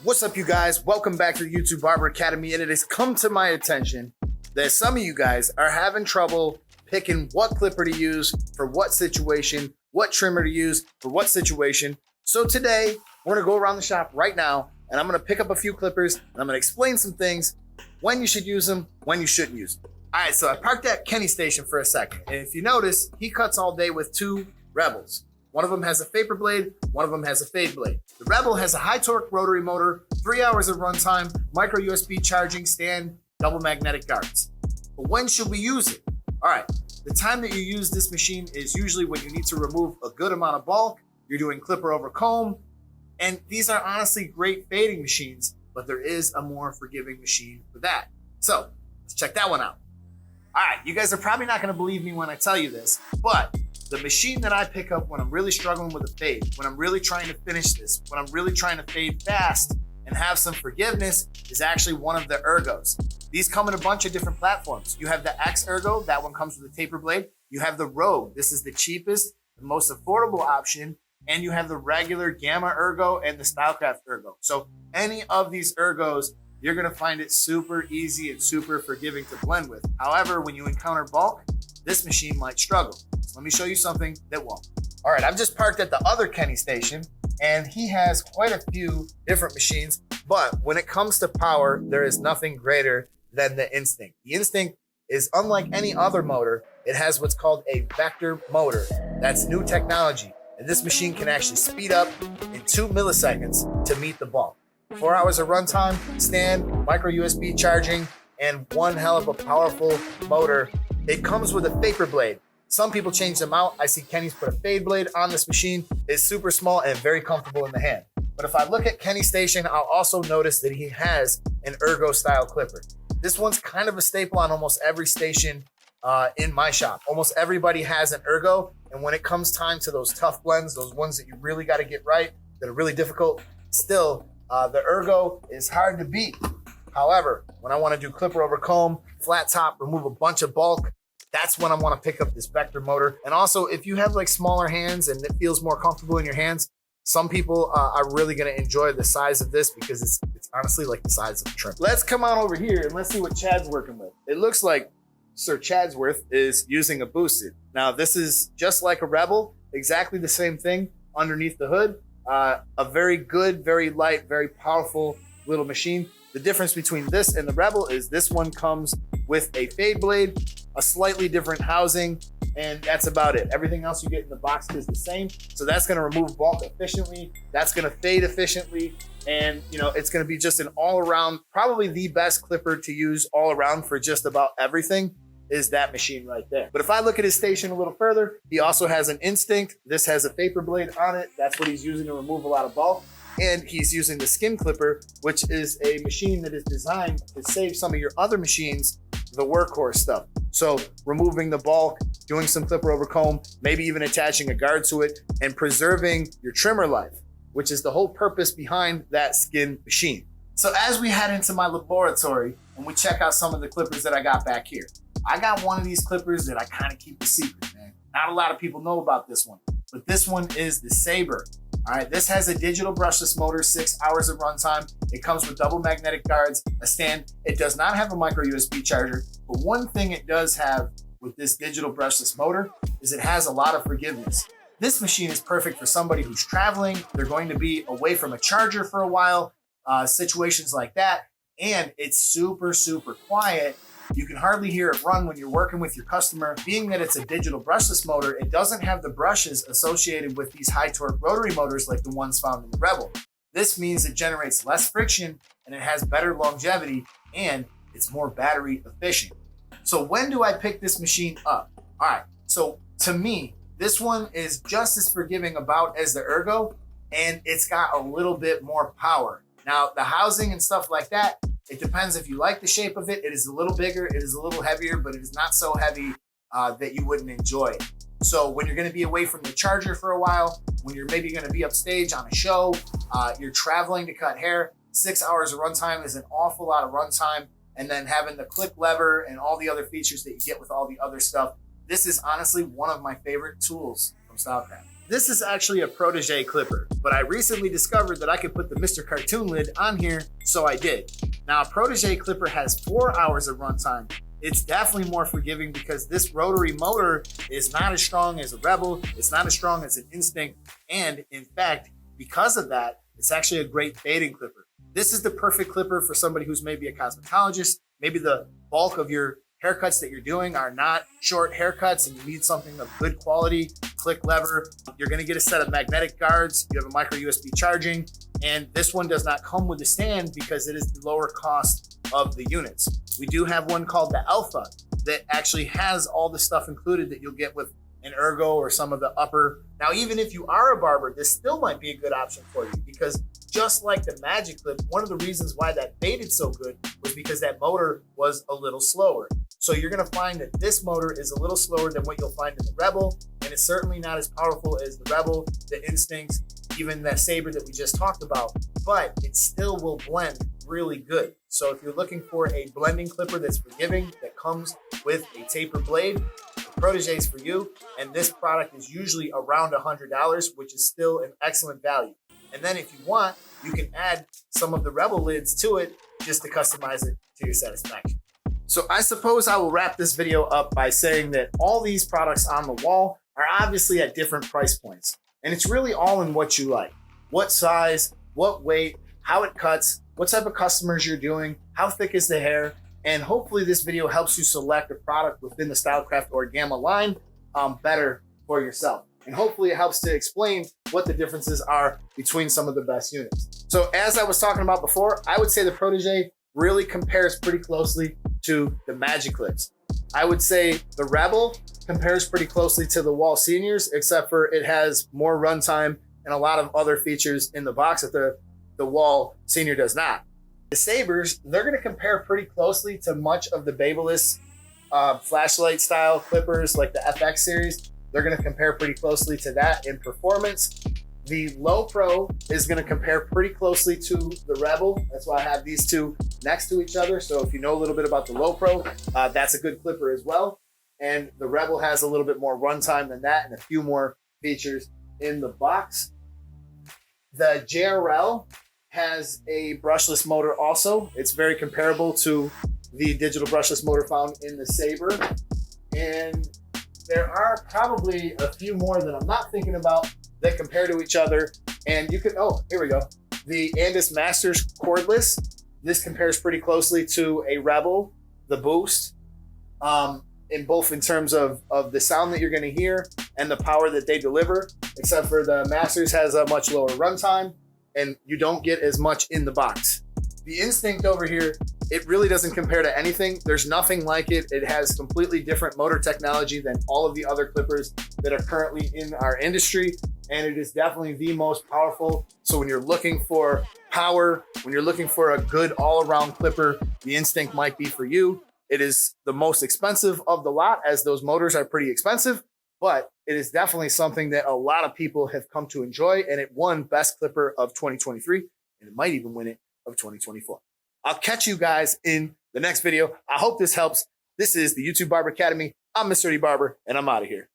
What's up, you guys? Welcome back to the YouTube Barber Academy, and it has come to my attention that some of you guys are having trouble picking what clipper to use for what situation, what trimmer to use for what situation. So today, we're gonna go around the shop right now, and I'm gonna pick up a few clippers, and I'm gonna explain some things, when you should use them, when you shouldn't use them. All right, so I parked at Kenny's station for a second, and if you notice, he cuts all day with two Rebels. One of them has a Vapor blade, one of them has a fade blade. The Rebel has a high torque rotary motor, 3 hours of runtime, micro USB charging stand, double magnetic guards. But when should we use it? All right, the time that you use this machine is usually when you need to remove a good amount of bulk, you're doing clipper over comb, and these are honestly great fading machines, but there is a more forgiving machine for that. So let's check that one out. All right, you guys are probably not gonna believe me when I tell you this, but the machine that I pick up when I'm really struggling with a fade, when I'm really trying to finish this, when I'm really trying to fade fast and have some forgiveness, is actually one of the Ergos. These come in a bunch of different platforms. You have the X Ergo, that one comes with a taper blade. You have the Rogue, this is the cheapest, the most affordable option. And you have the regular Gamma Ergo and the Stylecraft Ergo. So any of these Ergos, you're gonna find it super easy and super forgiving to blend with. However, when you encounter bulk, this machine might struggle. So let me show you something that won't. All right, I've just parked at the other Kenny station, and he has quite a few different machines, but when it comes to power, there is nothing greater than the Instinct. The Instinct is unlike any other motor. It has what's called a vector motor. That's new technology, and this machine can actually speed up in 2 milliseconds to meet the bulk. 4 hours of runtime, stand, micro USB charging, and one hell of a powerful motor. It comes with a Vapor blade. Some people change them out. I see Kenny's put a fade blade on this machine. It's super small and very comfortable in the hand. But if I look at Kenny's station, I'll also notice that he has an Ergo style clipper. This one's kind of a staple on almost every station in my shop. Almost everybody has an Ergo. And when it comes time to those tough blends, those ones that you really got to get right, that are really difficult, still, the Ergo is hard to beat. However, when I want to do clipper over comb, flat top, remove a bunch of bulk, that's when I want to pick up this vector motor. And also, if you have like smaller hands and it feels more comfortable in your hands, some people are really going to enjoy the size of this because it's honestly like the size of a trim. Let's come on over here and let's see what Chad's working with. It looks like Sir Chadsworth is using a boosted. Now, this is just like a Rebel, exactly the same thing underneath the hood. A very good, very light, very powerful little machine. The difference between this and the Rebel is this one comes with a fade blade, a slightly different housing, and that's about it. Everything else you get in the box is the same. So that's gonna remove bulk efficiently, that's gonna fade efficiently, and it's gonna be just an all around, probably the best clipper to use all around for just about everything is that machine right there. But if I look at his station a little further, he also has an Instinct. This has a Vapor blade on it. That's what he's using to remove a lot of bulk. And he's using the skin clipper, which is a machine that is designed to save some of your other machines, the workhorse stuff. So removing the bulk, doing some clipper over comb, maybe even attaching a guard to it, and preserving your trimmer life, which is the whole purpose behind that skin machine. So as we head into my laboratory and we check out some of the clippers that I got back here, I got one of these clippers that I kind of keep a secret, man. Not a lot of people know about this one, but this one is the Saber. All right, this has a digital brushless motor, 6 hours of runtime. It comes with double magnetic guards, a stand. It does not have a micro USB charger, but one thing it does have with this digital brushless motor is it has a lot of forgiveness. This machine is perfect for somebody who's traveling. They're going to be away from a charger for a while, situations like that. And it's super, super quiet. You can hardly hear it run when you're working with your customer. Being that it's a digital brushless motor, it doesn't have the brushes associated with these high torque rotary motors like the ones found in the Rebel. This means it generates less friction and it has better longevity and it's more battery efficient. So when do I pick this machine up? All right, so to me, this one is just as forgiving about as the Ergo, and it's got a little bit more power. Now, the housing and stuff like that, it depends if you like the shape of it. It is a little bigger, it is a little heavier, but it is not so heavy that you wouldn't enjoy it. So when you're gonna be away from the charger for a while, when you're maybe gonna be upstage on a show, you're traveling to cut hair, 6 hours of runtime is an awful lot of runtime. And then having the click lever and all the other features that you get with all the other stuff. This is honestly one of my favorite tools from Stylecraft. This is actually a Protegé clipper, but I recently discovered that I could put the Mr. Cartoon lid on here, so I did. Now, a Protegé clipper has 4 hours of runtime. It's definitely more forgiving because this rotary motor is not as strong as a Rebel, it's not as strong as an Instinct, and in fact, because of that, it's actually a great fading clipper. This is the perfect clipper for somebody who's maybe a cosmetologist, maybe the bulk of your haircuts that you're doing are not short haircuts and you need something of good quality. Click lever. You're going to get a set of magnetic guards. You have a micro USB charging, and this one does not come with a stand because it is the lower cost of the units. We do have one called the Alpha that actually has all the stuff included that you'll get with an Ergo or some of the upper. Now, even if you are a barber, this still might be a good option for you because just like the Magic Clip, one of the reasons why that faded so good was because that motor was a little slower. So you're going to find that this motor is a little slower than what you'll find in the Rebel, and it's certainly not as powerful as the Rebel, the Instincts, even that Saber that we just talked about, but it still will blend really good. So if you're looking for a blending clipper that's forgiving, that comes with a taper blade, the Protegé is for you, and this product is usually around $100, which is still an excellent value. And then if you want, you can add some of the Rebel lids to it just to customize it to your satisfaction. So I suppose I will wrap this video up by saying that all these products on the wall are obviously at different price points. And it's really all in what you like. What size, what weight, how it cuts, what type of customers you're doing, how thick is the hair, and hopefully this video helps you select a product within the Stylecraft or Gamma line better for yourself. And hopefully it helps to explain what the differences are between some of the best units. So as I was talking about before, I would say the Protegé really compares pretty closely to the Magic Clips. I would say the Rebel compares pretty closely to the Wall Seniors, except for it has more runtime and a lot of other features in the box that the Wall Senior does not. The Sabers, they're going to compare pretty closely to much of the Babyliss flashlight style clippers like the FX series. They're going to compare pretty closely to that in performance. The Low Pro is going to compare pretty closely to the Rebel. That's why I have these two next to each other. So if you know a little bit about the Low Pro, that's a good clipper as well. And the Rebel has a little bit more runtime than that and a few more features in the box. The JRL has a brushless motor also. It's very comparable to the digital brushless motor found in the Saber. And there are probably a few more that I'm not thinking about that compare to each other. And you could, oh, here we go. The Andis Masters cordless. This compares pretty closely to a Rebel, the Boost, in both in terms of the sound that you're going to hear and the power that they deliver, except for the Masters has a much lower runtime and you don't get as much in the box. The Instinct over here, it really doesn't compare to anything. There's nothing like it. It has completely different motor technology than all of the other clippers that are currently in our industry. And it is definitely the most powerful. So when you're looking for power, when you're looking for a good all-around clipper, the Instinct might be for you. It is the most expensive of the lot, as those motors are pretty expensive, but it is definitely something that a lot of people have come to enjoy, and it won Best Clipper of 2023, and it might even win it of 2024. I'll catch you guys in the next video. I hope this helps. This is the YouTube Barber Academy. I'm Mr. D Barber, and I'm out of here.